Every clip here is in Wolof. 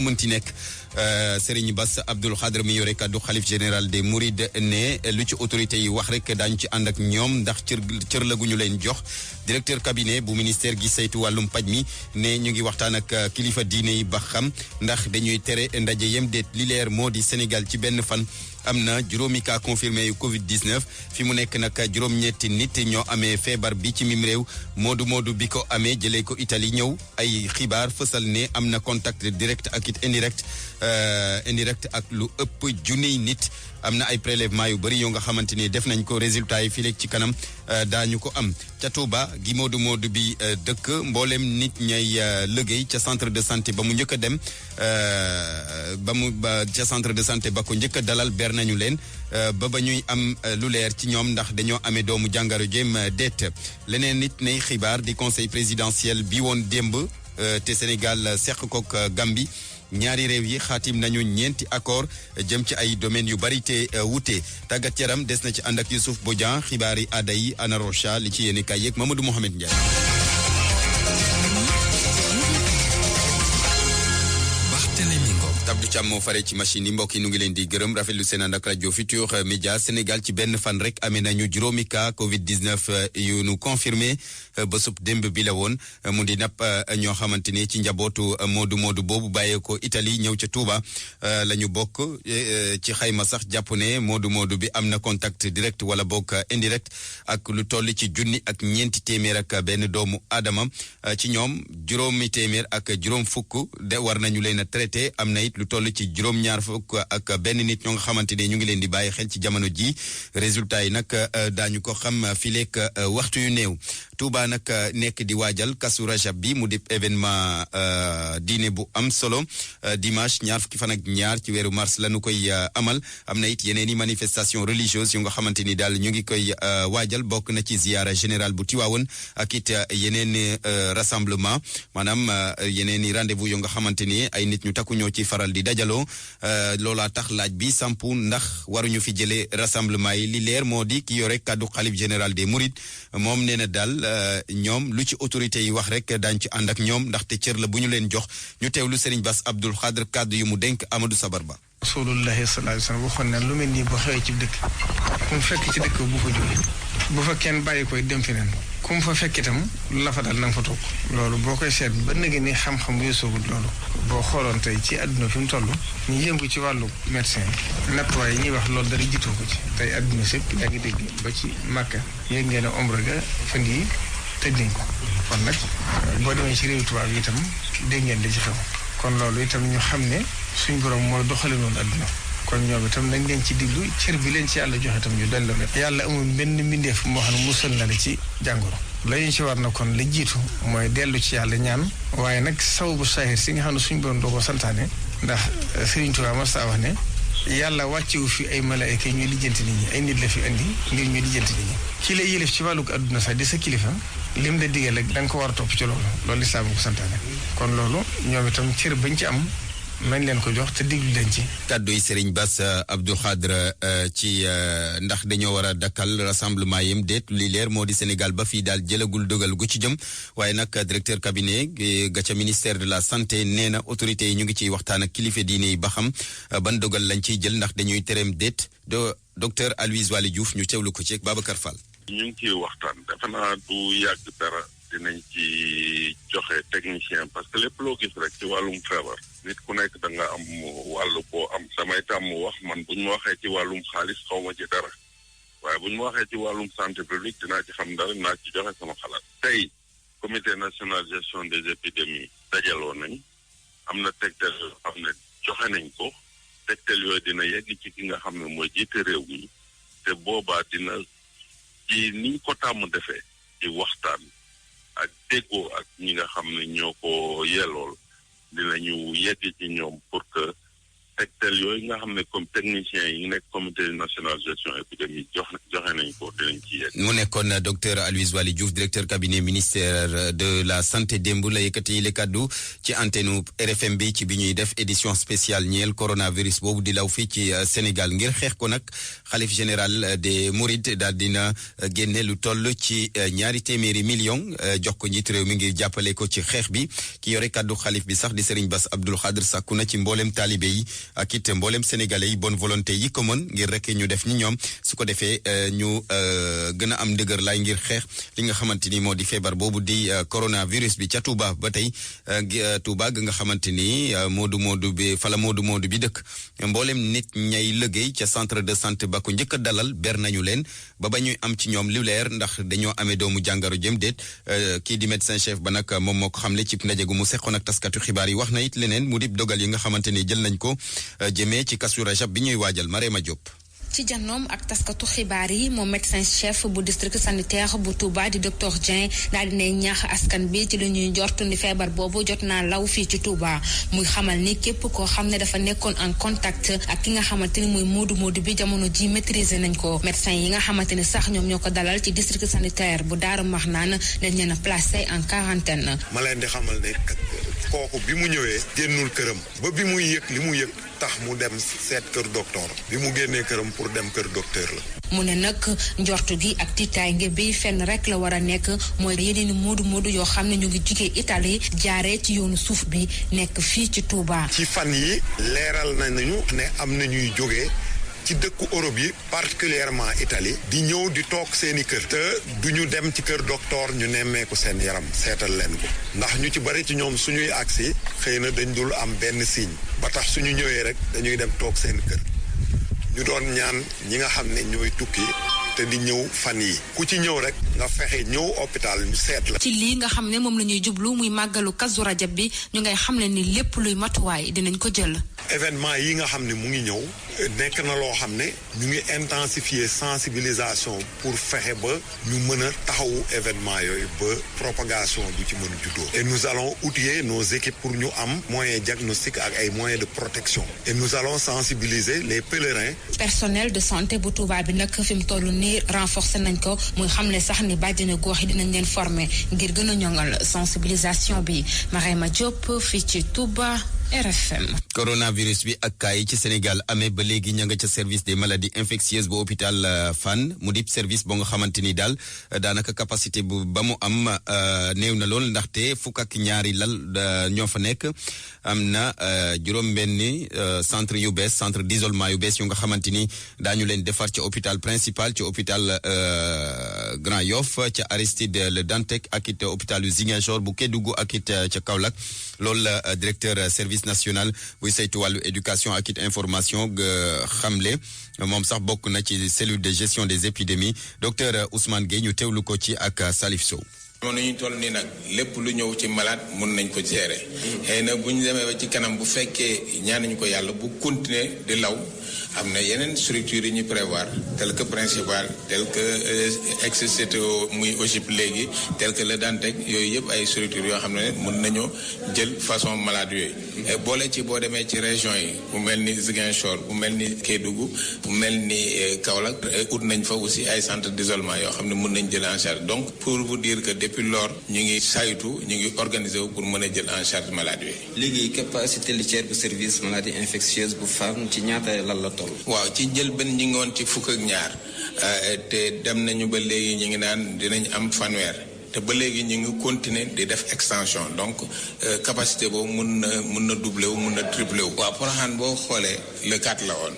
mënti nekk Serigne Bass Abdoul Khadre mi yore kaddu xalif général des Mourides ne lu ci autorité yi wax rek daañu ci ànd ak ñoom ndax cër la gu ñu leen jox directeur cabinet bu ministère gi saytu wàllum paj mi ne ñu ngi waxtaan ak kilifa diine yi ba xam ndax dañuy tere ndaje yem déet li leer moo di Sénégal ci benn fan am na juróomi cas confirmé yu Covid-19 fi mu nekk nag juróom-ñetti nit ñoo amee feebar bi ci mim réew moodu bi ko amee jëlee ko Italie ñëw ay xibaar fësal ne am na contact direct ak it indirect ak lu ëpp junniy nit am na ay prélèvement yu bëri yoo nga xamante ni def nañ ko résultat yi fii léegi ci kanam daañu ko am ca Touba gi moodu bi dëkk mboolem nit ñay liggéey ca centre de santé ba mu njëkk a dem ca centre de santé ba ko njëkk a dalal ber nañu leen ba ñuy am lu leer ci ñoom ndax dañoo amee doomu jàngaro jéem déet leneen nit nay xibaar di conseil présidentiel bi woon démb te Sénégal seq kook Gambie ñaari réew yi xaatim nañu ñeenti accord jëm ci ay domaines yu bari te wute tàggat yaram des na ci ànd ak Youssouf Bodian xibaar yi aada yi Ana Rocha li ci yéene kay yeeg Mamadou Mohamed Ndiaye. Abdou Thiam moo fare ci machine yi mbokk yi nu ngi leen di gërëm rafetlu seen ànd ak rajo Futurs Médias Sénégal ci benn fan rek amee nañu juróomi cas Covid-19 yu nu confirmé ba sub démb bi la woon mu di napp ñoo xamante ni ci njabootu moodu boobu bàyyeekoo Italie ñëw ca Touba la ñu bokk ci xayma sax jàpp ne moodu bi am na contact direct wala bokk indirect ak lu toll ci junni ak ñeenti téeméer ak benn doomu aadama ci ñoom juróomi téeméer ak juróom fukk de war nañu leen a traité am na it lu toll ci juróom-ñaar fukk ak benn nit ñoo nga xamante ne ñu ngi leen di bàyyi xel ci jamono ji résultat yi nag daañu ko xam fileek waxtu yu néew Touba nag nekk di waajal Kazu Rajab bi mu di événement diine bu am solo dimanche ñaar fukki fan ak ñaar ci weeru mars la ñu koy amal am na it yeneen i manifestation religieuse yu nga xamante ni daal ñu ngi koy waajal bokk na ci ziara général bu Tiwaawoon ak it yeneen rassemblement maanaam yeneen i rendez-vous yu nga xamante ni ay nit ñu takku ñoo ci faral di dajaloo loolaa tax laaj bi sampu ndax waruñu fi jëlee rassemblement yi li leer moo di ki yore kaddu xalif général des Mourides moom nee na daal ñoom lu ci autorité yi wax rek daañu ci ànd ak ñoom ndaxte cër la bu ñu leen jox ñu teewlu Serigne Bass Abdoul Khadre kaddu yu mu dénk Amadou Sabar Ba. Rasulullahi sallallahu alayhi wa sallam waxoon na lu mel nii boo xewee ci dëkk ku mu fekk ci dëkk bu fa jógee bu fa kenn bàyyi koy dem feneen ku mu fa fekk itam la fa dal na nga fa toog loolu boo koy seet ba nëgë ni xam-xam weesoogul loolu boo xooloon tey ci àdduna fi mu toll ñu yëngu ci wàllu médecin nattuwaay yi ñuy wax loolu dara jitoo ko ci tey àdduna sépp yaa ngi dégg ba ci Màkka yéeg ngeen a ombre ga fan yi tëj nañ ko kon nag boo demee ci réew tubaab yi itam dégg ngeen da ci xew kon loolu itam ñu xam ne suñ borom mooy doxale noonu àdduna kon ñoom itam nañ leen ci diglu cër bi leen ci yàlla joxe itam ñu delloo leen yàlla amul benn mbindeef moo xam ne musal na la ci jàngoro la ñu ci war na kon la jiitu mooy dellu ci yàlla ñaan waaye nag saw bu saahir si nga xam ne suñ borom doo ko santaane ndax Sëriñ Tuubaa mas taa wax ne yàlla wàccewu fi ay malaayka ñuy lijjanti nit ñi ay nit la fi indi ngir ñuy lijjanti nit ñi ki lay yëlef ci wàllug àdduna sax di sa kilifa lim la digal ak da nga ko war a topp ci loolu lislaam ko santaane kon loolu ñoom itam cër bañ ci am nañ leen ko jox te diglu leen ci. kàddu yi Serigne Bass Abdoul Khadre ci ndax dañoo war a dakkal rassemblement yem déet li leer moo di Sénégal ba fii daal jëlagul dogal gu ci jëm waaye nag directeur cabinet ga ca ministère de la santé nee na autorités yi ñu ngi ciy waxtaan ak kilifa diine yi ba xam ban dogal lañ ciy jël ndax dañuy tereem déet docteur Aloyse Waly Diouf ñu teewlu ko ci ak Babacar Fall. ñu ngi ciy waxtaan defe naa du yàgg dara dinañ ci joxe technicien parce que lépp loo gis rek ci wàllum feebar nit ku nekk da nga am wàll boo am samay tàmm wax man bu ñu ma waxee ci wàllum xaalis xaw ma ci dara waaye bu ñu ma waxee ci wàllum santé publique dinaa ci xam dara dinaa ci joxe sama xalaat tey comité national gestion des épidémies dajaloo nañ am na tegtal yoo xam ne joxe nañ ko tegtal yooyu dina yegg ci ki nga xam ne mooy jiite réew mi te boobaa dina ci niñ ko tàmm defee ci waxtaan ak déggoo ak ñi nga xam ne ñoo ko yellool dinañu yegg ci ñoom pour que tegtal yooyu nga xam ne comme techniciens yi nekk comité national gestion épidémie joxe nañ ko dinañ ci yegg. mu nekkoon docteur Aloyse Waly Diouf directeur cabinet ministère de la santé démb la yëkkati le kaddu ci antenne RFM bi ci bi ñuy def édition spéciale ñeel coronavirus boobu di law fii ci Sénégal ngir xeex ko nag xalif général des Mourides daal dina génne lu toll ci 200 millions jox ko njiit réew mi ngir jàppale ko ci xeex bi ki yore kaddu xalif bi sax di Serigne Bass Abdoul Khadr sàkku na ci mboolem taalibe yi ak it mboolem sénégalais yi bonne volonté yi ko mën ngir rek ñu def ni ñoom su ko defee ñu gën a am dëgër laay ngir xeex li nga xamante ni moo di feebar boobu di coronavirus bi ca Touba ba tey Touba ga nga xamante ni moodu bi fala moodu bi dëkk mboolem nit ñay liggéey ca centre de santé ba ko njëkk a dalal ber nañu leen ba ñuy am ci ñoom lu leer ndax dañoo amee doomu jàngaro jëm déet kii di médecin chef ba nag moom moo ko xamle ci ndaje gu mu seqoon ak taskatu xibaar yi wax na it leneen mu di dogal yi nga xamante ni jël nañ ko jëmee ci Kazu Rajab bi ñuy waajal Marema Diop. ci jannoom ak taskatu xibaar yi moom médecin chef bu district sanitaire bu Touba di docteur Dieng daal dinay ñaax askan bi ci lu ñuy njort ni feebar boobu jot naa law fii ci Touba muy xamal ni képp koo xam ne dafa nekkoon en contact ak ki nga xamante ni muy moodu bi jamono ji maîtriser nañ ko médecin yi nga xamante ni sax ñoom ñoo ko dalal ci district sanitaire bu Daaru Marnaan dañ leen a placé en quarantaine. ma leen di xamal ne kooku bi mu ñëwee génnul këram ba bi muy yëg li mu yëg tax mu dem seet kër docteur bi mu génnee këram pour dem kër docteur la. mu ne nag njortu gi ak tiitaange bi fenn rek la war a nekk mooy yeneen moodu yoo xam ne ñu ngi jugee Italie jaaree ci yoonu suuf bi nekk fii ci Touba. ci fan yi leeral nañu ne am na ñuy jógee ci dëkku Europe yi particulièrement Italie di ñëw di toog seeni kër te duñu dem ci kër docteur ñu nemmeeku seen yaram seetal leen ko ndax ñu ci bari ci ñoom suñuy agsi xëy na dañ dul am benn signe ba tax suñu ñëwee rek dañuy dem toog seen kër ñu doon ñaan ñi nga xam ne ñooy tukki te di ñëw fan yi ku ci ñëw rek nga fexe ñëw hôpital ñu seet la. ci lii nga xam ne moom la ñuy jublu muy màggalu Kazu Rajab bi ñu ngay xam ne ni lépp luy matuwaay dinañ ko jël. événement yi nga xam ne mu ngi ñëw nekk na loo xam ne ñu ngi intensifier sensibilisation pour fexe ba ñu mën a taxawu événement yooyu ba propagation du ci mën a juddoo. et nous allons outiller nos équipes pour ñu am moyens diagnostic ak ay moyens de protection. et nous allons sensibiliser les pèlerins. personnel de santé bu Touba bi nag fi mu toll nii renforcer nañ ko muy xamle sax ni bàjjenu gox yi dinañ leen former ngir gën a ñoŋal sensibilisation bi Marema Diop fii ci Touba. RFM. coronavirus bi ak cas yi ci Sénégal amee ba léegi ña nga ca service des maladies infectieuses bu hôpital Fann mu di service boo nga xamante ni daal daanaka capacité bu ba mu am néew na lool ndaxte fukk ak ñaari lal ñoo fa nekk am na juróom-benni centre yu bees centre d'isolement yu bees yu nga xamante ni daañu leen defar ca hôpital principal ci hôpital Grand Yoff ca Aristide Le Dantec ak it hôpital yu Ziguinchor bu Kédougou ak it ca Kaolack loolu la directeur service national buy saytu wàllu éducation ak it information xamle moom sax bokk na ci cellule de gestion des épidémies docteur Ousmane Gueye ñu teewlu ko ci ak Salif Sow. moom nañu toll nii nag lépp lu ñëw ci malade mun nañ ko gérer xëy na bu ñu demee ba ci kanam bu fekkee ñaanuñu ko yàlla bu continuer di law am na yeneen structures yi ñu prévoir tel que principal tel que ex-CTO muy OGIP léegi tel que Le Dantec yooyu yëpp ay structures yoo xam ne mun nañoo jël façon malade yooyu boole ci boo demee ci région yi bu mel ni Ziguinchor bu mel ni Kédougou bu mel ni Kaolack ut nañ fa aussi ay centre d'isolement yoo xam ne mun nañ jël en charge donc pour vous dire que depuis lors ñu ngi saytu ñu ngi organiser wu pour mën a jël en charge malade yooyu. léegi capacité litière bu service maladie infectieuse bu Fann ci ñaata lan la toll. waaw ci jël benn ñi ngi woon ci fukk ak ñaar te dem nañu ba léegi ñu ngi naan dinañ am fanweer te ba léegi ñu ngi continuer di def extension donc capacité boobu mun na doubler wu mun na tripler wu. waaw Porokhane boo xoolee le 4 la woon.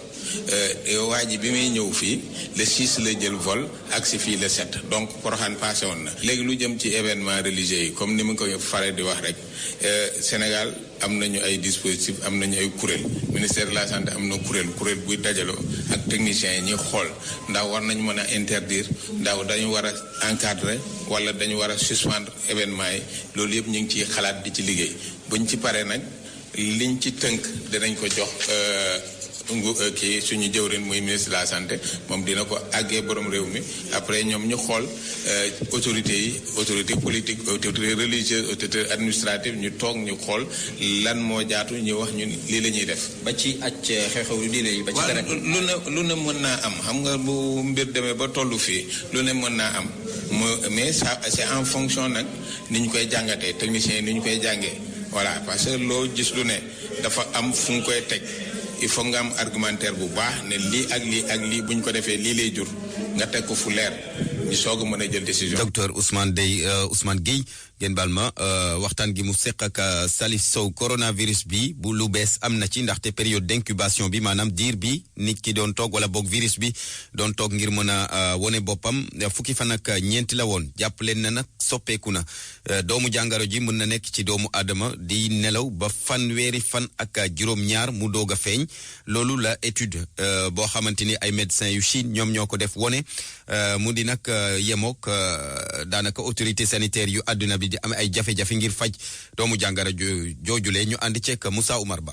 waa ji bi muy ñëw fii le 6 la jël vol ak si fii le 7 donc Porokhane passé woon na léegi lu jëm ci événement religieux yi comme ni ma ko faree di wax rek Sénégal am nañu ay dispositifs am nañu ay kuréel ministère de la santé am na kuréel buy dajaloo ak techniciens yi ñuy xool ndax war nañu mën a interdire ndax dañu war a encadrer wala dañu war a suspendre événement yi loolu yëpp ñu ngi ciy xalaat di ci liggéey buñ ci paree nag liñ ci tënk dinañ ko jox kii suñu jëwrin muy ministre de la santé moom dina ko àggee borom réew mi après ñoom ñu xool autorités yi autorité politique autorité religieuse autorité administrative ñu toog ñu xool lan moo jaatu ñu wax ñu lii la ñuy def. ba ci xew-xew yu diine yi ba ci dara. lu ne mën naa am xam nga bu mbir demee ba tollu fii lu ne mën naa am mais ça c'est en fonction nag ni ñu koy jàngatee techniciens yi ni ñu koy jàngee voilà parce que loo gis lu ne dafa am fu nga koy teg il faut nga am argumentaire bu baax ne lii ak lii ak lii bu ñu ko defee lii lay jur nga teg ko fu leer ñu soog a mën a jël décision. docteur Ousmane Gueye ngeen baal ma waxtaan gi mu seq ak Salif Sow coronavirus bi bu lu bees am na ci ndaxte période d'incubation bi maanaam diir bi nit ki doon toog wala boog virus bi doon toog ngir mën a wone boppam fukki fan ak ñeenti la woon jàpp leen na nag soppeeku na doomu jàngaro ji mën na nekk ci doomu aadama di nelaw ba fanweeri fan ak juróom-ñaar mu doog a feeñ loolu la étude boo xamante ni ay médecins yu Chine ñoom ñoo ko def wone mu di nag yemook daanaka autorité sanitaire yu àdduna bi di am ay jafe-jafe ngir faj doomu jàngara joojule ñu ànd ceek Moussa Oumar Ba.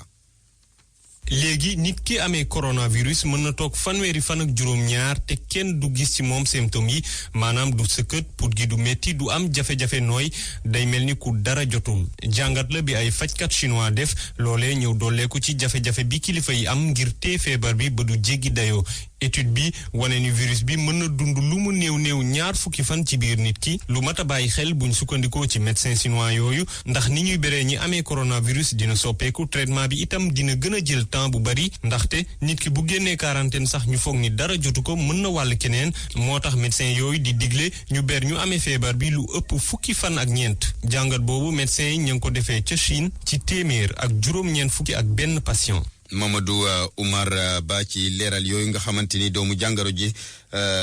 léegi nit ki amee coronavirus mën na toog fanweeri fan ak juróom-ñaar te kenn du gis ci moom symptômes yi maanaam du sëkkët put gi du métti du am jafe-jafe nooy day mel ni ku dara jotul jàngat la bi ay fajkat chinois def loolee ñëw dooleeku ci jafe-jafe bi kilifa yi am ngir tee feebar bi ba du jéggi dayoo étude bi wane ni virus bi mën na dund lu mu néew ñaar fukki fan ci biir nit ki lu mat a bàyyi xel buñ sukkandikoo ci médecin chinois yooyu ndax ni ñuy béree ñi amee coronavirus dina soppeeku traitement bi itam dina gën a jël temps bu bari ndaxte nit ki bu génnee quarantaine sax ñu foog ni dara jotu ko mën na wàll keneen moo tax médecin yooyu di digle ñu ber ñu amee feebar bi lu ëpp fukki fan ak ñeent jàngat boobu médecin yi ñu ngi ko defee ca Chine ci téeméer ak juróom-ñeent fukki ak benn patient. Mamadou Oumar Ba ci leeral yooyu nga xamante ni doomu jàngaro ji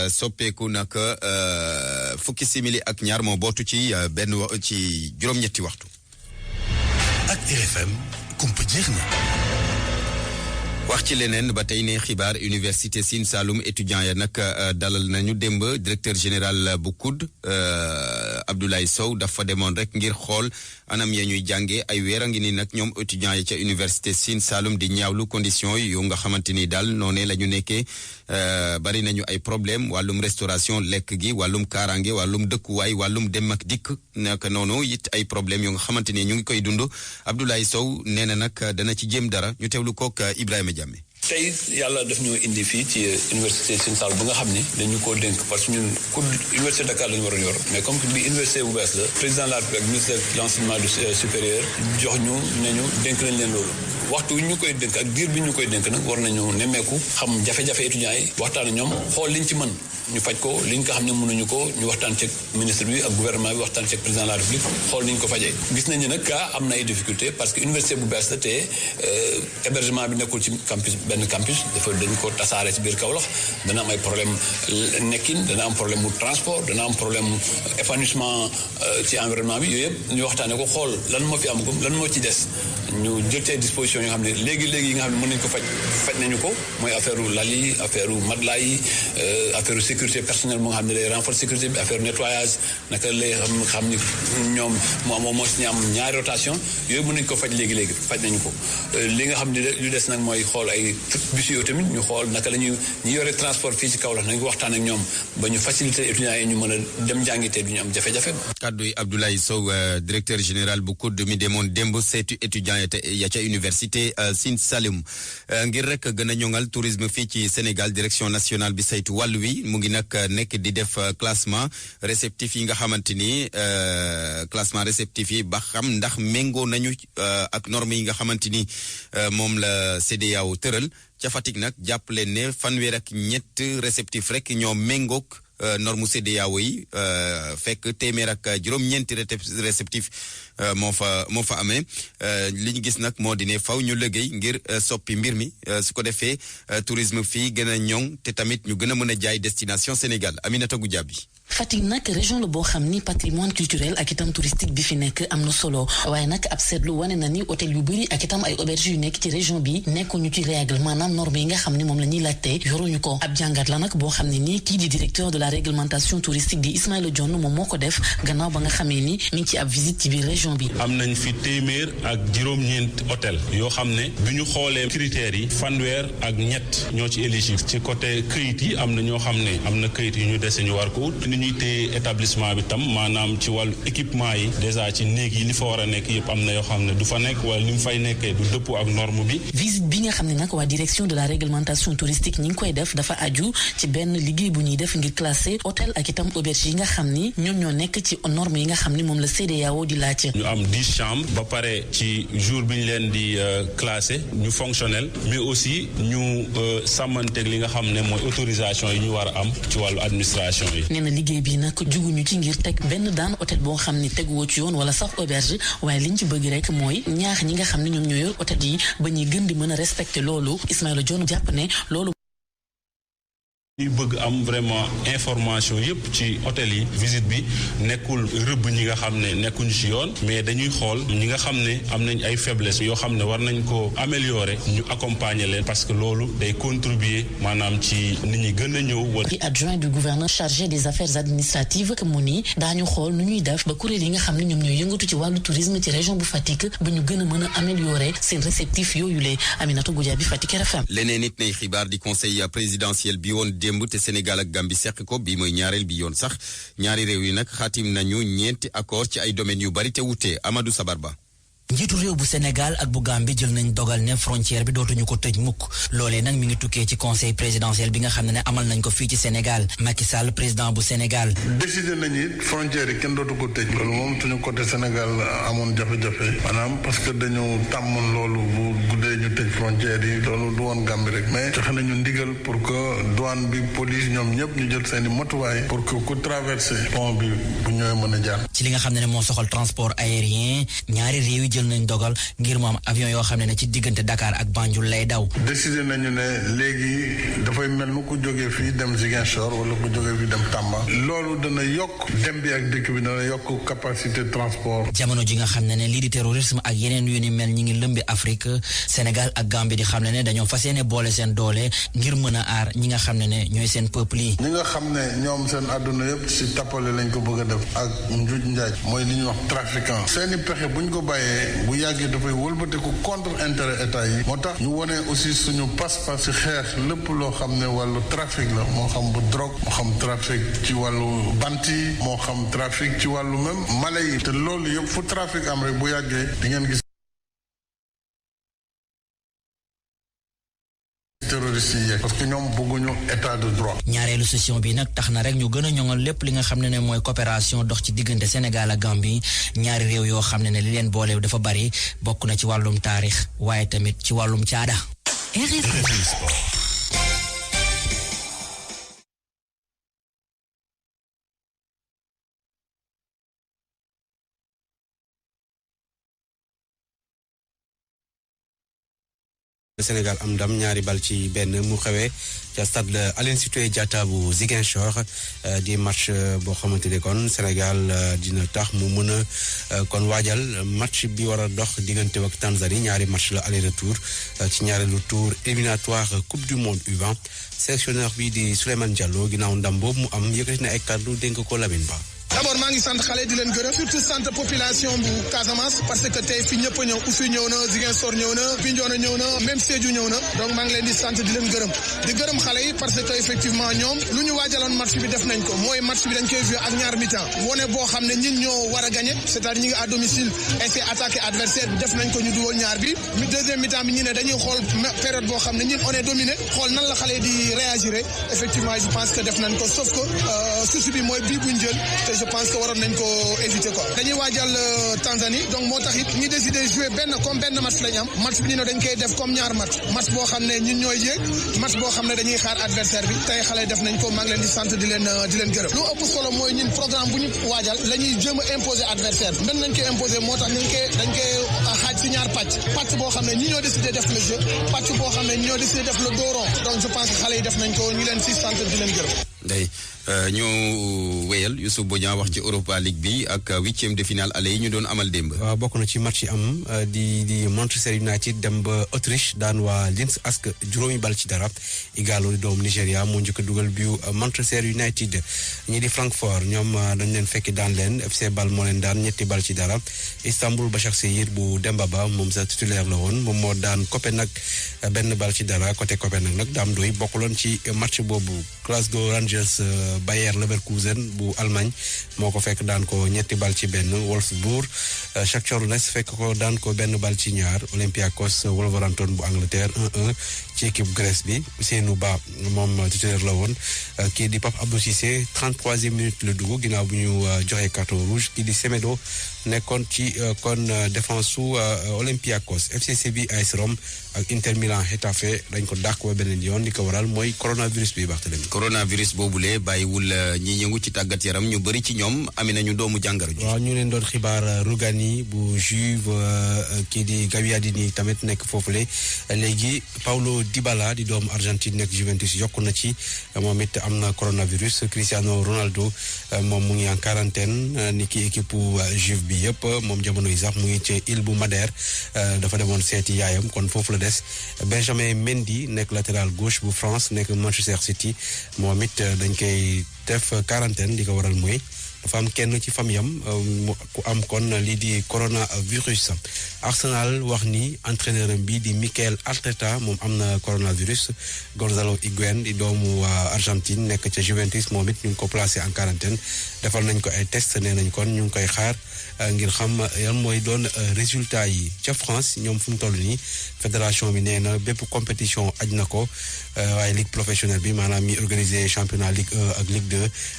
soppeeku nag fukki simili ak ñaar moo bootu ci ci juróom-ñetti waxtu. ak RFM kumpa jeex na. wax ci leneen ba tey ne xibaar université Sine Saloum étudiant ya nag dalal nañu démb directeur général bu COUD Abdoulaye Sow dafa demoon rek ngir xool anam ya ñuy jàngee ay weer a ngi ni nag ñoom étudiants yi ca université Sine Saloum di ñaawlu condition yu nga xamante ni daal noonee la ñu nekkee bari nañu ay problème wàllum restauration lekk gi wàllum kaaraange wàllum dëkkuwaay wàllum dem ak dikk naka noonu it ay problème yu nga xamante ni ñu ngi koy dund Abdoulaye Sow nee na nag dana ci jéem dara ñu teewlu kook Ibrahima Diame. tey yàlla daf ñoo indi fii ci université Sine Saloum ba nga xam ne dañu koo dénk parce que ñun COUD université Dakar la ñu war a yor mais comme que bi université bu bees la président de la République ministre de l'enseignement supérieur jox ñu ne ñu dénk nañ leen loolu waxtu wi ñu koy dénk ak diir bi ñu koy dénk nag war nañu nemmeeku xam jafe-jafe étudiants yi waxtaan ak ñoom xool liñ ci mën ñu faj ko liñ ko xam ne mënuñu ko ñu waxtaan ceeg ministre bi ak gouvernement bi waxtaan ceeg président de la République xool niñ ko fajee gis nañu nag kaa am na ay difficulté parce que université bu bees la te hébergement bi nekkul ci campus benn campus dañ ko tasaare ci biir Kaolack dana am ay problème nekkin dana am problème mu transport dana am problème épanouissement ci environnement bi yooyu yëpp ñu waxtaanee ko xool lan moo fi amagum lan moo ci des ñu jël ci disposition yoo xam ne léegi yi nga xam ne mën nañu ko faj nañu ko mooy affaire u lal yi affaire u matelas yi affaire sécurité personnelle moo nga xam ne day renforcer sécurité bi affaire nettoyage naka lay xam ni ñoom moo si ñu am ñaari rotation yooyu mën nañu ko faj léegi faj nañu ko li nga xam ne lu des nag mooy xool ay bus yooyu tamit ñu xool naka la ñuy ñi yore transport fii ci Kaolack nañu ko waxtaan ak ñoom ba ñu faciliter étudiants yi ñu mën a dem jàngite du ñu am jafe-jafe. kaddu yi Abdoulaye Sow directeur général bu COUD mi demoon démb seetu étudiants ya ca université Sine Saloum ngir rek gën a ñoŋal tourisme fii ci Sénégal direction nationale bi saytu wàll wi mu ngi nag nekk di def classement réceptif yi nga xamante ni classement réceptif yi ba xam ndax méngoo nañu ak normes yi nga xamante ni moom la CEDEAO tëral ca Fatick nag jàpp leen ne fanweer ak ñett réceptif rek ñoo méngoog norme CEDEAO yi fekk téeméer ak juróom-ñeenti réceptif moo fa amee li ñu gis nag moo di ne faw ñu liggéey ngir soppi mbir mi su ko defee tourisme fii gën a ñoŋ te tamit ñu gën a mën a jaay destination Sénégal Aminata Goudiaby. Fatick nag région la boo xam ni patrimoine culturel ak itam touristique bi fi nekk am na solo waaye nag ab seetlu wane na ni hôtel yu bëri ak itam ay auberge yu nekk ci région bi nekkuñu ci règle maanaam norme yi nga xam ne moom la ñuy laajte yoruñu ko ab jàngat la nag boo xam ne nii kii di directeur de la réglementation touristique di Ismaïla Dione moom moo ko def gannaaw ba nga xamee ni mi ngi ci ab visite ci biir région bi. am nañ fi téeméer ak juróom-ñeent hôtel yoo xam ne bi ñu xoolee critères yi fanweer ak ñett ñoo ci éligible ci côté këyit yi am na ñoo xam ne am na këyit yu ñu dese ñu war ko ut ni ñuy téye établissement bi tam maanaam ci wàllu équipement yi déjà ci néeg yi li fa war a nekk yëpp am na yoo xam ne du fa nekk wala ni mu fay nekkee du dëppoo ak norme bi. visite bi nga xam ne nag waa direction de la réglementation touristique ñi ngi koy def dafa aju ci benn liggéey bu ñuy def ngir classé hôtel ak itam auberge yi nga xam ni ñoom ñoo nekk ci norme yi nga xam ni moom la CEDEAO di laaj. ñu am 10 chambres ba pare ci jour bi ñu leen di classé ñu fonctionnel mais aussi ñu sàmmanteeg li nga xam ne mooy autorisation yi ñu war a am ci wàllu administration yi. nee na liggéey bi nag juguñu ci ngir teg benn daan hôtel boo xam ni teguwoo ci yoon wala sax auberge waaye liñ ci bëgg rek mooy ñaax ñi nga xam ne ñoom ñoo yor hôtel yi ba ñuy gën di mën a respecter loolu Ismaïla Dione jàpp ne loolu. ñuy bëgg am vraiment information yépp ci hôtel yi visite bi nekkul rëbb ñi nga xam ne nekkuñu ci yoon mais dañuy xool ñi nga xam ne am nañ ay faiblesse yoo xam ne war nañ ko améliorer ñu accompagner leen parce que loolu day contribuer maanaam ci nit ñi gën a ñëw. di adjoint du gouverneur chargé des affaires administratives que mu ni daañu xool nu ñuy def ba kuréel yi nga xam ne ñoom ñooy yëngatu ci wàllu tourisme ci région bu Fatick ba ñu gën a mën a améliorer seen réceptif yooyu lee Aminata Goudiaby Fatick RFM. leneen nit nay xibaar di conseil présidentiel bi woon démb te Sénégal ak Gambie seq ko bi mooy ñaareel bi yoon sax ñaari réew yi nag xaatim nañu ñeenti accord ci ay domaines yu bari te wute Amadou Sabarba. njiitu réew bu Sénégal ak bu Gambie jël nañ dogal ne frontière bi dootuñu ko tëj mukk loolee nag mi ngi tukkee ci conseil présidentiel bi nga xam ne amal nañ ko fii ci Sénégal Macky Sall président bu Sénégal. décidé nañu it frontière yi kenn dootu ko tëj. loolu moom suñu côté Sénégal amoon jafe-jafe maanaam parce que dañu tàmmoon loolu bu guddee ñu tëj frontière yi loolu du woon Gambie rek mais joxe nañu ndigal pour que douane bi police ñoom ñëpp ñu jël seen i matuwaay pour que ku traversé pont bi bu ñëwee mën a jaar. ci li nga xam ne moo soxal transport aérien ñaari réew yi jël nañ dogal ngir mu am avion yoo xam ne ci diggante Dakar ak Banjul lay daw. décidé nañu ne léegi dafay mel ni ku jógee fii dem Ziguinchor wala ku jógee fii dem Tamba. loolu dana yokk dem bi ak dëkk bi dana yokk capacité transport. jamono ji nga xam ne lii di terrorisme ak yeneen yu ni mel ñi ngi lëmbi Afrique Sénégal ak Gambie di xam ne dañoo fas yéene boole seen doole ngir mën a aar ñi nga xam ne ñooy seen peuple yi. ñi nga xam ne ñoom seen àdduna yëpp si tappale lañ ko bëgg a def ak njuuj njaaj mooy li ñuy wax trafiquant seeni pexe buñ ko bàyyee bu yàggee dafay wëlbatiku contre intérêt état yi moo tax ñu wone aussi suñu pas-pas ci xeex lépp loo xam ne wàllu trafic la moo xam bu drogue moo xam trafic ci wàllu bant yi moo xam trafic ci wàllu même mala yi te loolu yëpp fu trafic am rek bu yàggee di ngeen gis terroristes yi parce que ñoom bëgguñu état de droit. ñaareelu session bi nag tax na rek ñu gën a ñoŋal lépp li nga xam ne mooy coopération dox ci diggante Sénégal ak Gambie ñaari réew yoo xam ne li leen boole dafa bari bokk na ci wàllum taarix waaye tamit ci wàllum caada. Sénégal am ndam ñaari bal ci benn mu xewee ca stade Aline Sitoé Diatta bu Ziguinchor di match boo xamante ne kon Sénégal dina tax mu mën a kon waajal match bi war a dox diggante ak Tanzanie ñaari match la aller retour ci ñaareelu tour éliminatoire coupe du monde U20 sélectionneur bi di Souleymane Diallo ginnaaw ndam boobu mu am yëkkati na ay kàddu dénk ko Lamine Ba. d'abord maa ngi sant xale di leen gërëm surtout sant population bu Casamance parce que tey fi ñëpp a ñëw Oussouye ñëw na Ziguinchor ñëw na Bignona ñëw na même Sédhiou ñëw na donc maa ngi leen di sant di leen gërëm di gërëm xale yi parce que effectivement ñoom lu ñu waajaloon match bi def nañ ko mooy match bi dañ koy jouer ak ñaar mi-temps wone boo xam ne ñin ñoo war a gagner c'est-à-dire ñi ngi à domicile essayer attaquer adversaire bi def nañ ko ñu dugal ñaar bi deuxième mi-temps bi ñu ne dañuy xool période boo xam ne ñin on est dominé xool nan la xale yi di réagir effectivement je pense que def nañ ko sauf que souci bi mooy bii buñ jël je pense que waroon nañ ko éviter quoi dañuy waajal Tanzanie donc moo tax it ñi décidé jouer benn match lañ am match bi ñu ne dañ koy def comme ñaar match boo xam ne ñun ñooy yéeg match boo xam ne dañuy xaar adversaire bi tey xale def nañ ko maa ngi leen di sant di leen gërëm lu ëpp solo mooy ñun programme bu ñu waajal la ñuy jéem a imposer adversaire bi dañ koy imposer moo tax dañ koy xaaj ci ñaar pàcc boo xam ne ñi ñoo décidé def le jeu pàcc boo xam ne ñi ñoo décidé def le dos rond donc je pense que xale yi def nañ ko ñu leen si sant di leen gërëm day ñu wéyal Youssouf Bodian wax ci Europa League bi ak 8e de finale aller yi ñu doon amal démb. waaw bokk na ci match yi am di Manchester United dem ba Autriche daan waa Linz Ask 0-0 Igalo di doomu Nigéria moo njëkk a dugal bi Manchester United ñi di Francfort ñoom dañ leen fekki daan leen FC Bâle moo leen daan 3-0 Istanbul Başakşehir bu Demba Ba moom sa titulaire la woon moom moo daan Copenhague 1-0 côté Copenhague nag daam doy bokkuloon ci match boobu Glasgow Rangers Bayer Leverkusen bu Allemagne moo ko fekk daan ko 3-1 Wolfsburg Shakhtar Donetsk fekk ko daan ko 1-2 Olympiakos Wolverhampton bu Angleterre 1-1 ci équipe Grèce bi Ousseynou Ba moom titulaire la woon kii di Pape Abdou Cissé 33e minute la dugg ginnaaw bu ñu joxe carton rouge kii di Semedo nekkoon ci kon défense su Olympiakos FC Séville AS Rome ak Inter Milan Getafe dañ ko dàq ba beneen yoon li ko waral mooy coronavirus bi Barthélémy. coronavirus boobule bàyyiwul ñi yëngu ci tàggat yaram ñu bëri ci ñoom amee nañu doomu jàngoro ji. waaw ñu leen doon xibaar Rugani bu Juve kii di Gagliardini tamit nekk foofule léegi Paulo Dybala di doomu Argentine nekk Juventus yokku na ci moom it am na coronavirus Cristiano Ronaldo moom mu ngi en quarantaine ni ki équipe Juve bi yëpp moom jamono yi sax mu ngi ci île bu Madère dafa demoon seeti yaayam kon foofu la des Benjamin Mendy nekk latéral gauche bu France nekk Manchester City moom it dañ koy def quarantaine li ko waral mooy dafa am kenn ci famiyam ku am kon lii di coronavirus Arsenal wax ni entraîneur bi di Mikel Arteta moom am na coronavirus Gonzalo Higuaín di doomu Argentine nekk ca Juventus moom it ñu ngi ko placé en quarantaine defal nañ ko ay test nee nañ kon ñu ngi koy xaar ngir xam yan mooy doon résultat yi ca France ñoom fu mu toll nii fédération bi nee na bépp compétition aj na ko waaye ligue professionnelle bi maanaam mi organisé championnat Ligue 1 ak Ligue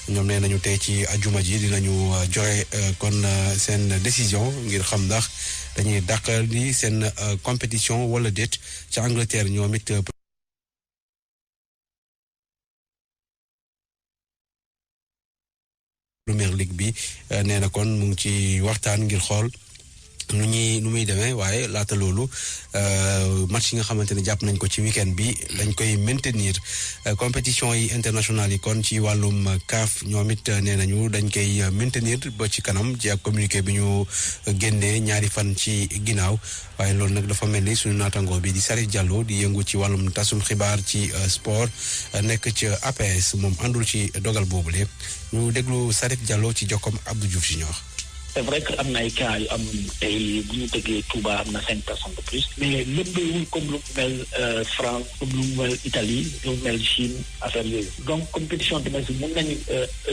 2 ñoom nee nañu tey ci ajuma ji dinañu joxe kon seen décision ngir xam ndax dañuy dàqal ni seen compétition wala déet ca Angleterre ñoom it Première Ligue bi nee na kon mu ngi ci waxtaan ngir xool nu muy demee waaye laata loolu match yi nga xamante ne jàpp nañ ko ci week-end bi dañ koy maintenir compétition yi internationale yi kon ci wàllum CAF ñoom it nee nañu dañ koy maintenir ba ci kanam ci ak communiqué bi ñu génnee ñaari fan ci ginnaaw waaye loolu nag dafa mel ni suñu naataangoo bi di Salif Diallo di yëngu ci wàllum tasum xibaar ci sport nekk ci APS moom àndul ci dogal boobule ñu déglu Salif Diallo ci jokkoom Abdou Diouf Junior. c'est vrai que am na ay cas yu am tey bu ñu tëggee Touba am na 5 personnes de plus mais lëmbewul comme lu mel France comme lu mel Italie lu mel Chine affaire yooyu donc compétition domestique mën nañu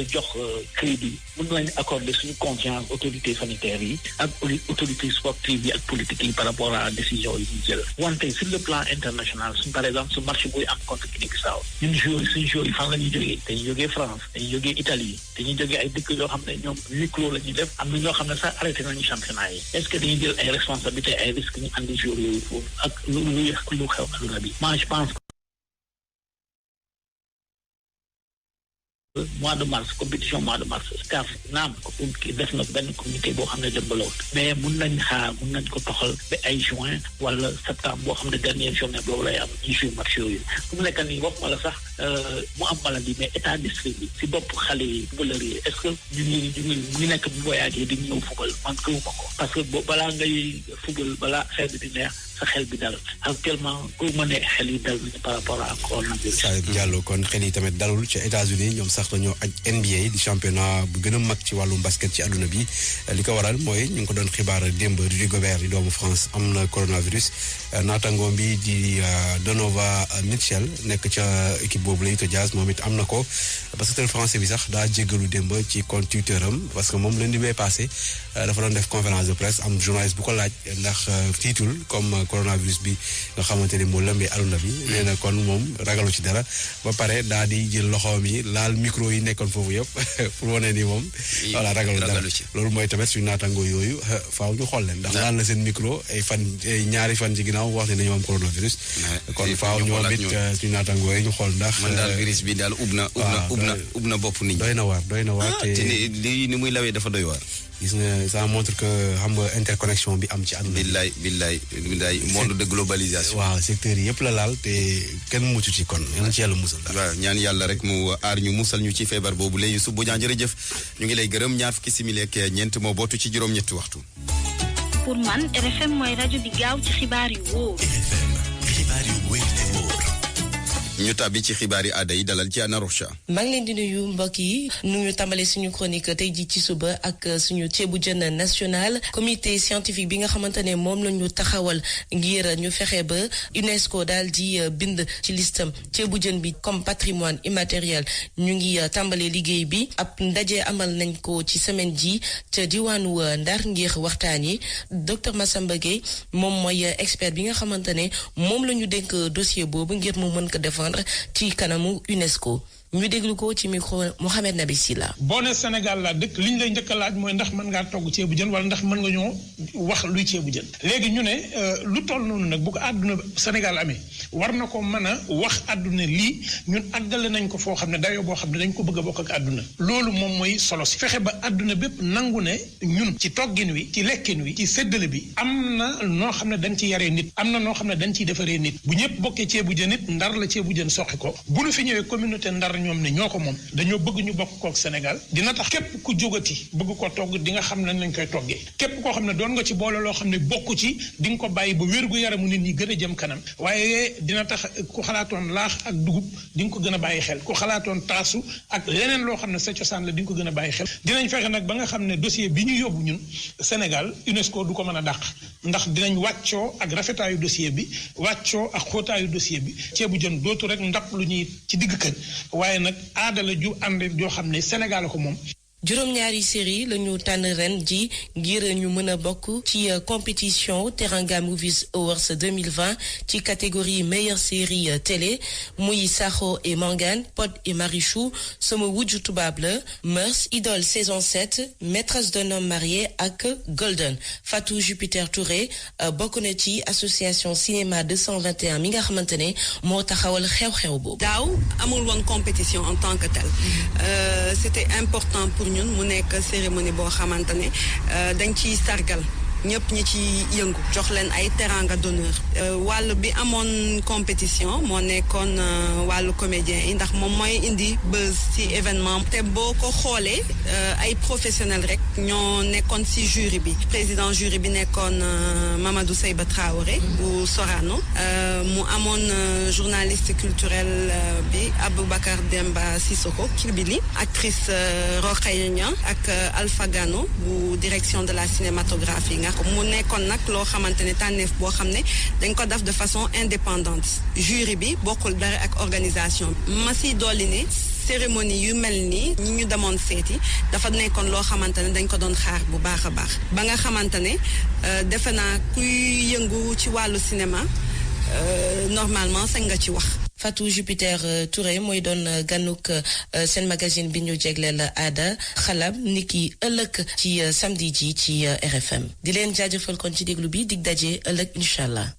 jox crédit mën nañu accorder suñu confiance autorités sanitaires yi ak autorités sportives yi ak politique yi par rapport à décision yi ñu jël wante sur le plan international suñ par exemple su match buy am contre Guinée-Bissau ñun suñu joueurs yi fan la ñuy jógee dañuy jógee France dañuy jógee Italie dañuy jógee ay dëkk yoo xam ne ñoom micro la ñuy def am na ñoo xam ne sax arrêté nañu championnat yi est-ce que dañuy jël ay responsabilités ay risques ñu andi joueurs yooyu foofu ak lu xew adduna bi moi je pense mois de mars compétition mois de mars CAF naam def na benn communiqué boo xam ne dëmbalawut mais mun nañ xaar mun nañ ko toxal ba ay juin wala septembre boo xam ne dernière journée boobu lay am ñu jouer match yooyu fu mu nekk nii wax ma la sax mu am maladie mais état d'esprit bi si bopp xale yi footballeur yi est-ce que ñu nekk bu voyage di ñëw football man gëwuma ko parce que balaa ngay football balaa xel bi di neex sa xel bi dal actuellement ku mën a xel yi dal par rapport à coronavirus. Salif Diallo kon xel yi tamit dalul ca États-Unis ñoom sax dañoo aj NBA di championnat bu gën a mag ci wàllum basket ci àdduna bi li ko waral mooy ñu ngi ko doon xibaar démb Rudy Gobert di doomu France am na coronavirus naataangoom bi di Donovan Mitchell nekk ca équipe boobu la Utah Jazz moom it am na ko basketeur français bi sax daa jéggalu démb ci compte Twitter am parce que moom lundi bee passé dafa doon def conférence de presse am journaliste bu ko laaj ndax tiitul comme coronavirus bi nga xamante ni moo lëmbee àdduna bi nee na kon moom ragalu ci dara ba pare daa di jël loxoom yi laal micro yi nekkoon foofu yëpp pour wane ni moom voilà ragalu dara loolu mooy tamit suñu naataangoo yooyu faaw ñu xool leen ndax laal na seen micro ay ñaari fan ci ginnaaw wax ne dañoo am coronavirus kon faaw ñoom it suñu naataangoo yi ñu xool ndax man daal virus bi daal ub na bopp nit ñi doy na waar te li ni muy lawee dafa doy waar gis nga ça montre que xam nga interconnexion bi am ci àdduna. billaay monde de globalisation. waaw secteur yëpp la laal te kenn mucc ci kon yal na ci yàlla musal daal. waaw ñaan yàlla rek mu aar ñu musal ñu ci feebar boobu la Youssouf Bodian jërëjëf ñu ngi lay gërëm 20 simili ak ñeent moo bootu ci juróom-ñetti waxtu. pour man RFM mooy rajo bi gaaw ci xibaar yu wóor. RFM xibaar yu wóor te wóor. ñu tàbbi ci xibaar yi aada yi dalal ci Anna Rocha. maa ngi leen di nuyu mbokk yi nu ñu tàmbalee suñu chronique tey jii ci suba ak suñu ceebu jën national comité scientifique bi nga xamante ne moom la ñu taxawal ngir ñu fexe ba UNESCO daal di bind ci listam ceebu jën bi comme patrimoine immatériel ñu ngi tàmbalee liggéey bi ab ndaje amal nañ ko ci semaine ji ca diwaanu Ndar ngir waxtaan yi docteur Massamba Gueye moom mooy expert bi nga xamante ne moom la ñu dénk dossier boobu ngir mu mën ko défendre ci kanamu UNESCO ñu déglu ko ci micro Mohamed Nabi Silla. boo ne Sénégal laa dëkk li ñu lay njëkk a laaj mooy ndax mën ngaa togg ceebu jën wala ndax mën nga ñoo wax luy ceebu jën léegi ñu ne lu toll noonu nag bu ko àdduna Sénégal amee war na ko mën a wax àdduna lii ñun àggale nañ ko foo xam ne dayoo boo xam ne dañ ko bëgg a bokk ak àdduna loolu moom mooy solo si fexe ba àdduna bépp nangu ne ñun ci toggin wi ci lekkin wi ci séddale bi am na noo xam ne dañ ci yaree nit am na noo xam ne dañ ciy defaree nit bu ñëpp bokkee ceebu jën it Ndar la ceebu jën soxi ko bu nu fi ñëwee communauté Ndar ñoom ne ñoo ko moom dañoo bëgg ñu bokk kook Sénégal dina tax képp ku jógati bëgg ko togg di nga xam nañ lañ koy toggee képp koo xam ne doon nga ci boole loo xam ne bokku ci di nga ko bàyyi ba wér gu yaramu nit ñi gën a jëm kanam waaye dina tax ku xalaatoon laax ak dugub di nga ko gën a bàyyi xel ku xalaatoon taasu ak leneen loo xam ne sa cosaan la di nga ko gën a bàyyi xel dinañ fexe nag ba nga xam ne dossier bi ñu yóbbu ñun Sénégal UNESCO du ko mën a dàq ndax dinañ wàccoo ak rafetaayu dossier bi wàccoo ak xóotaayu dossier bi ceebu jën dootu rek ndap lu ñuy ci digg kër waaye nag aada la ju ànd joo xam ne Sénégal ko moom. juróom-ñaari série la ñu tànn ren ji ngir ñu mën a bokk ci compétition Teranga Movies Awards 2020 ci catégorie meilleure série télé muy Sakho et Mangane Pod et Marichou Sama wujju tubaab la Mœurs Idole saison 7 Maîtresse d'un homme marié ak Golden Fatou Jupiter Touré bokk na ci association cinéma 221 mi nga xamante ne moo taxawal xew-xew boobu. daaw amul woon compétition en tant que telle c'était important pour ñun mu nekk cérémonie boo xamante ne dañ ciy sargal ñëpp ñi ci yëngu jox leen ay teranga d'honneur wàll bi amoon compétition moo nekkoon wàllu comédien yi ndax moom mooy indi buzz ci événement te boo ko xoolee ay professionnel rek ñoo nekkoon ci jury bi président jury bi nekkoon Mamadou Seyba Traoré bu Sorano mu amoon journaliste culturel bi Aboubacar Demba Sissoko Kilbili actrice Rokhaya Niang ak Alpha Gano bu direction de la cinématographie mu nekkoon nag loo xamante ne tànneef boo xam ne dañ ko def de façon indépendante jury bi bokkul dara ak organisation ma si dolli ne cérémonie yu mel nii ñi ñu demoon seeti dafa nekkoon loo xamante ne dañ ko doon xaar bu baax a baax ba nga xamante ne defe naa kuy yëngu ci wàllu cinéma normalement sañ nga ci wax. Fatou Jupiter Touré mooy doon ganuk seen magazine bi ñu jegleel aada xalam niki ëllëg ci samedi ji ci RFM di leen jaajëfal kon ci déglu bi dig daje ëllëg incha allah.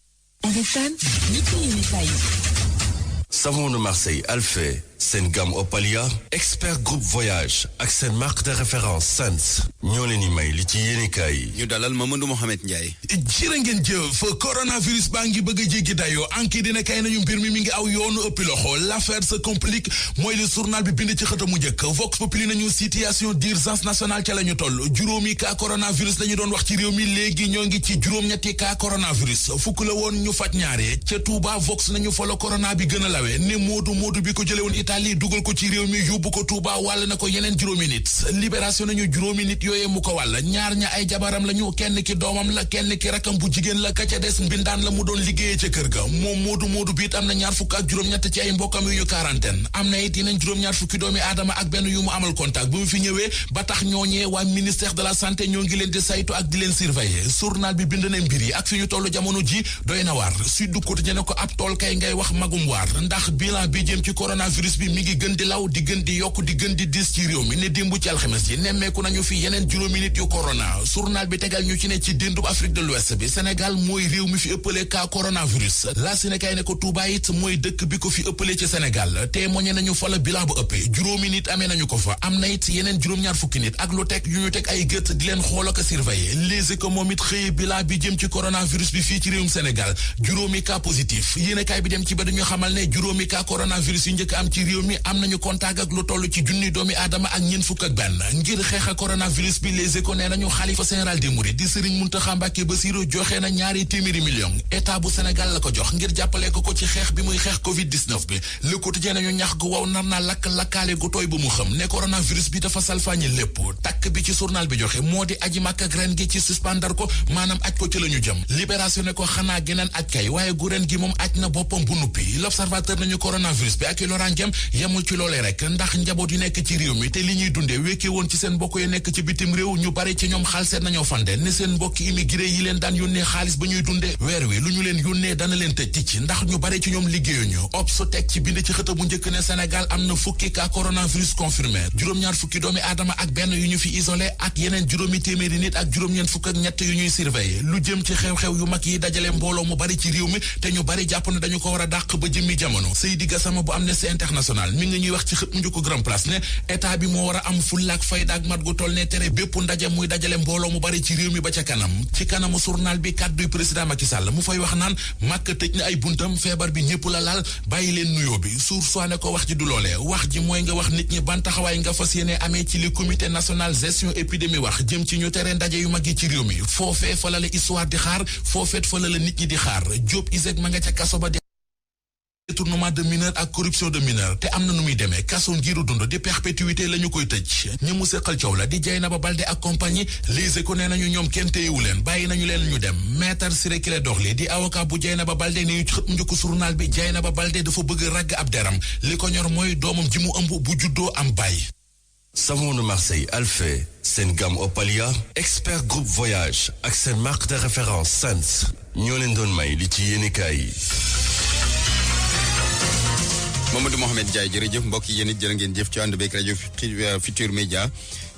Savon de Marseille Alphé seen gamme Opalia expert groupe voyage ak seen marque de référence Sens ñoo leen di may li ci yéenekaay yi. ñu dalal Mamadou Mohamed Ndiaye. jërë ngeen jëf coronavirus baa ngi bëgg a jéggi dayoo enquête dina kay nañu mbir mi ngi aw yoonu ëppi loxo l'affaire se complique mooy le journal bi bind ci xëtamu njëkk Vox Populi nañu situation d'urgence nationale ca la ñu toll juróomi cas coronavirus lañu doon wax ci réew mi léegi ñoo ngi ci juróom-ñetti cas coronavirus fukk la woon ñu faj ñaare ca Touba Vox nañu fa la corona bi gën a lawe ne moodu bi ko jële woon Italie dugal ko ci réew mi yóbbu ko Touba wàll na ko yeneen juróomi nit libération nañu juróomi nit yooyee mu ko wàll ñaar ña ay jabaram lañu kenn ki doomam la kenn ki rakam bu jigéen la ka ca des mbindaan la mu doon liggéeyee ca kër ga moom moodu biit am na ñaar fukk ak juróom-ñett ci ay mbokkam yu ñu quarantaine am na it yeneen juróom-ñaar fukki doomi aadama ak benn yu mu amal contact bu mu fi ñëwee ba tax ñooñee waa ministère de la santé ñoo ngi leen di saytu ak di leen surveiller journal bi bind na mbir yi ak fi ñu tollu jamono ji doy na waar Sud du Quotidien ne ko ab tool kay ngay wax magum waar ndax bilan bi jëm ci coronavirus bi mi ngi gën di law di gën di yokk di gën di dis ci réew mi ne démb ci alxames yi nemmeeku nañu fi yeneen juróomi nit yu corona journal bi tegal ñu ci ne ci déndub Afrique de l'Ouest bi Sénégal mooy réew mi fi ëppale cas coronavirus la Sénégal ne ko Touba it mooy dëkk bi ko fi ëppale ci Sénégal témoigné nañu fa la bilan bu ëppee juróomi nit amee nañu ko fa am na it yeneen juróom-ñaar fukki nit ak lu teg yu ñu teg ay gët di leen xool ak surveiller Les Échos moom it xëye bilan bi jëm ci coronavirus bi fii ci réewum Sénégal juróomi cas positif yéenekaay bi dem ci ba dañu xamal ne juróomi cas coronavirus yu njëkk am ci réew mi am nañu contact ak lu toll ci junni doomi aadama ak ñeent fukk ak benn ngir xeex ak coronavirus bi Les Échos nee nañu xalifa général des mourides di Serigne Mountakha Mbacké Bassirou joxe na ñaari téeméeri million état bu Sénégal la ko jox ngir jàppale ko ci xeex bi muy xeex Covid-19 bi Le Quotidien nañu ñax gu wow nar naa lakkaale gu tooy bu mu xam ne coronavirus bi dafa salfaañi lépp takk bi ci journal bi joxe moo di aji màkk ak ren gi ci suspendar ko maanaam aj ko ci la ñu jëm Libération ne ko xanaa geneen aj kay waaye gu ren gi moom aj na boppam bu nuppi L'Observateur nañu coronavirus bi ak i loraangeem yemul ci loolee rek ndax njaboot yu nekk ci réew mi te li ñuy dundee wékkee woon ci seen mbokk yu nekk ci bitim réew ñu bari ci ñoom xaal seet nañoo fande ne seen mbokki immigré yi leen daan yónnee xaalis ba ñuy dundee weer wi lu ñu leen yónnee dana leen tëj ticc ndax ñu bari ci ñoom liggéeyuñu Obs teg ci bind ci xët bu njëkk ne Sénégal am na fukki cas coronavirus confirmé juróom-ñaar fukki doomi aadama ak benn yu ñu fi isolé ak yeneen juróomi téeméeri nit ak juróom-ñeent fukk ak ñett yu ñuy surveiller lu jëm ci xew-xew yu mag yi dajale mbooloo mu bari ci réew mi te ñu bari jàpp ne dañu ko war a dàq ba jëmmi jamono Seydi Gassama bu Amnesty International mi ngi ñuy wax ci xët mu njëkk Grand Place ne état bi moo war a am fulla ak fayda ak mat gu toll ne tere bépp ndaje muy dajale mbooloo mu bari ci réew mi ba ca kanam ci kanamu journal bi kàdduy président Macky Sall mu fay wax naan Makka tëj na ay buntam feebar bi ñëpp la laal bàyyi leen nuyoo bi suur soine ko wax ji du loolee wax ji mooy nga wax nit ñi ban taxawaay nga fas yéene amee ci li comité national gestion épidémie wax jëm ci ñu tere ndaje yu mag yi ci réew mi foofee fa la histoire di xaar foofeet fa la nit ñi di xaar Diop Iseg ma nga ca kaso ba détournement de mineur ak corruption de mineur te am na nu muy demee kaso ngiru dund di perpétuité la ñu koy tëj ñi mu seqal coow la di Dieynaba Baldé ak compagnie Les Échos nee nañu ñoom kenn téyewu leen bàyyi nañu leen ñu dem maître Ciré Clédor Ly di avocat bu Dieynaba Baldé ne ñu ci xët njëkk journal bi Dieynaba Baldé dafa bëgg ragg ab deram li ko ñor mooy doomam ji mu ëmb bu juddoo am bàyyi. Savon de Marseille Alphé seen gamme Opalia expert groupe voyage ak seen marque de référence Sens ñoo leen doon may li ci yéenekaay yi. Mamadou Mohamed Ndiaye jërëjëf mbokk yi yéen it jërë ngeen jëf ci ànd beeg rajo Futur Média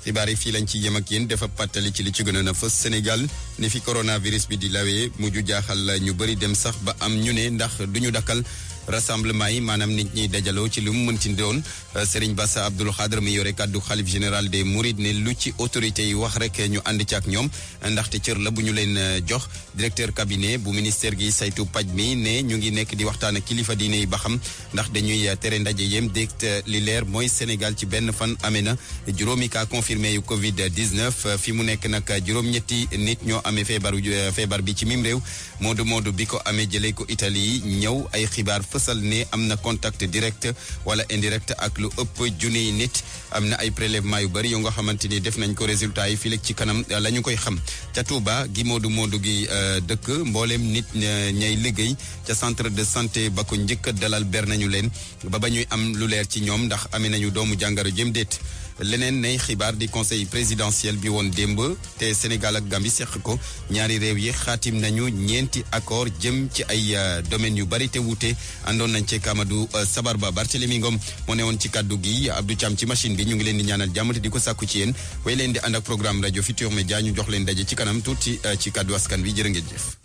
xibaar yi fii lañ ci yem ak yéen dafa pàttali ci li ci gënoon a fës Sénégal ni fi coronavirus bi di lawee mujj jaaxal ñu bëri dem sax ba am ñu ne ndax duñu dakkal rassemblement yi maanaam nit ñi dajaloo ci lu mu mënti doon Serigne Bass Abdoul Khadre mi yore kàddu xalif général des Mourides ne lu ci autorité yi wax rek ñu ànd ci ak ñoom ndaxte cër la bu ñu leen jox directeur cabinet bu ministère gi saytu paj mi ne ñu ngi nekk di waxtaan ak kilifa diine yi ba xam ndax dañuy tere ndaje yem dégg li leer mooy Sénégal ci benn fan amee na juróomi cas confirmé yu Covid 19 fi mu nekk nag juróom-ñetti nit ñoo amee feebar bi ci mim réew Moodu bi ko amee jëlee ko Italie ñëw ay xibaar fësal ne am na contact direct wala indirect ak lu ëpp junniy nit am na ay prélèvement yu bëri yu nga xamante ni def nañ ko résultat yi fii léegi ci kanam la ñu koy xam ca Touba gi Moodu gi dëkk mboolem nit ñay liggéey ca centre de santé ba ko njëkk dalal ber nañu leen ba ñuy am lu leer ci ñoom ndax amee nañu doomu jàngaro jëm déet leneen nay xibaar di conseil présidentiel bi woon démb te Sénégal ak Gambie seq ko ñaari réew yi xaatim nañu ñeenti accord jëm ci ay domaines yu bari te wuute àndoon nañ ci Amadou Sabar Ba Barthélémy Ngom moo ne woon ci kaddu gi Abdou Thiam ci machine bi ñu ngi leen di ñaanal jàmm te di ko sàkku ci yéen way leen di ànd ak programme rajo Futur Média ñu jox leen daje ci kanam tuuti ci kaddu askan wi jërë ngeen jëf.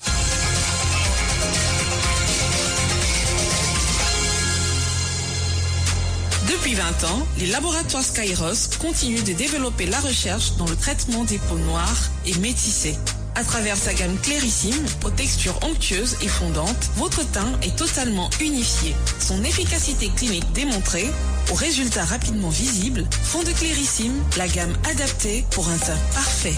Depuis 20 ans, les laboratoires Skyros continuent de développer la recherche dans le traitement des peaux noires et métissées. À travers sa gamme Clarissime, aux textures onctueuses et fondantes, votre teint est totalement unifié. Son efficacité clinique démontrée, aux résultats rapidement visibles, font de Clarissime la gamme adaptée pour un teint parfait.